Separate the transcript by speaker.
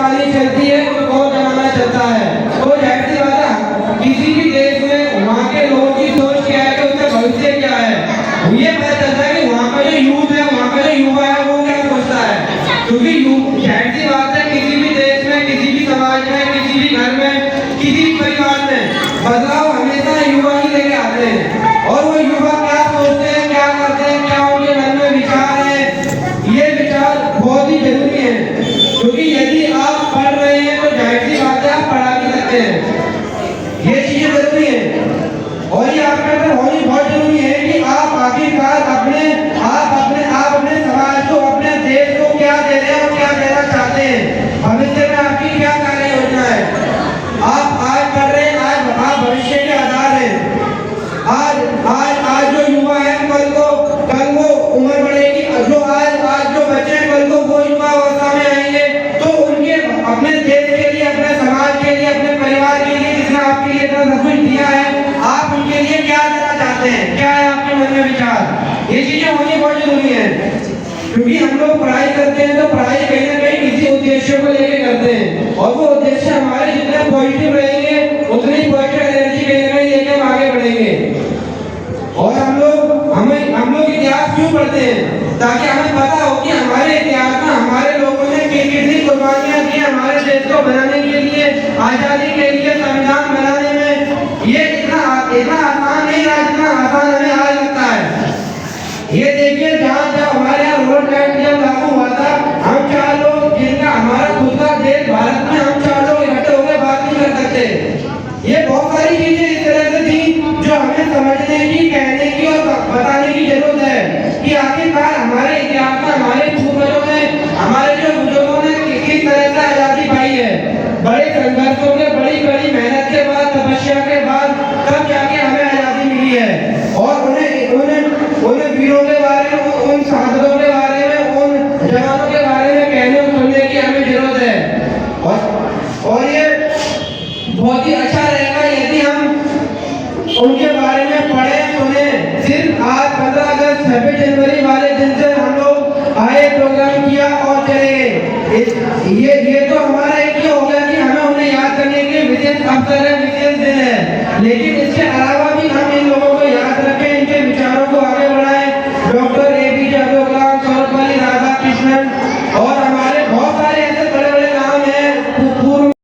Speaker 1: कहानी चलती है तो बहुत जमाना चलता है। तो जाहिर सी बात है किसी भी देश में वहाँ के लोगों की सोच क्या है कि उसका भविष्य क्या है, ये पता चलता है कि वहाँ का जो यूथ है, वहाँ का जो युवा है वो क्या सोचता है। क्योंकि जाहिर सी बात है किसी भी देश में, किसी भी समाज में, किसी भी घर में, किसी भी परिवार में बदलाव हमेशा युवा ही लेके आते हैं। और वो युवा क्या सोचते हैं, क्या करते हैं, क्या उनके मन में विचार है, ये विचार बहुत ही जरूरी है। क्योंकि यदि आप पढ़ रहे हैं तो जाहिर सी बात है आप पढ़ा भी सकते हैं, ये चीजें जरूरी है। और ये आपके अंदर होनी बहुत जरूरी है कि आप आखिरकार अपने समाज को, अपने देश को क्या दे रहे हैं और क्या देना चाहते हैं, भविष्य में आपकी क्या कार्य योजना है। आप आज पढ़ रहे हैं, आज आप भविष्य के आधार हैं। आज जो युवा है कल वो उम्र बढ़ेगी, आज जो बच्चे हैं कल को वो युवा अवस्था में आएंगे तो उनके अपने देश के लिए, अपने समाज के लिए, अपने परिवार के लिए जिसने आपके लिए इतना सब कुछ दिया है, आप उनके लिए क्या देना चाहते हैं, क्या है आपके मन में विचार, ये चीजें होनी बहुत जरूरी है। क्योंकि हम लोग पढ़ाई करते हैं तो पढ़ाई कहीं ना कहीं किसी उद्देश्य को लेकर करते हैं, और वो उद्देश्य हमारे जितने पॉजिटिव रहेंगे उतनी पॉजिटिव एनर्जी कहीं ना कहीं लेकर हम आगे बढ़ेंगे। और हम लोग इतिहास क्यों पढ़ते हैं, ताकि हमें पता हो कि हमारे इतिहास में हमारे लोगों ने कितनी कुर्बानियां दी हमारे देश को बनाने के लिए, आजादी के लिए, संविधान बनाने में। ये इतना आसान नहीं रहा जितना आसान हमें आज लगता है। ये देखिए जहाँ हमारे यहाँ रोड टैक्स जब लागू हुआ था, हम 4 लोग जिनका हमारा खुद का देश भारत में, हम 4 लोग इकट्ठे होकर बात नहीं कर सकते। ये बहुत सारी चीजें इस तरह से थी जो हमें समझने की, कहने की और बताने की जरूरत है कि आखिरकार हमारे इतिहास में, हमारे पूर्वजों ने, हमारे जो बुजुर्गों ने किस तरह से आजादी पाई है। बड़े संघर्षों के, बड़ी बड़ी मेहनत के बाद, तपस्या के बाद तब जाके हमें आजादी मिली है। और उन्हें वीरों के बारे में, उन शहादतों के बारे में, उन जवानों के बारे में कहने और सुनने की हमें जरूरत है। और ये बहुत ही अच्छा रहेगा यदि हम उनके बारे में पढ़ें, सुने। सिर्फ आज 15 अगस्त, 26 जनवरी वाले दिन से हम लोग आए, प्रोग्राम किया और चले गए। ये तो हमारा एक ही हो गया कि हमें उन्हें याद करने के लिए विशेष अवसर है, विशेष दिन है। लेकिन इसके अलावा भी हम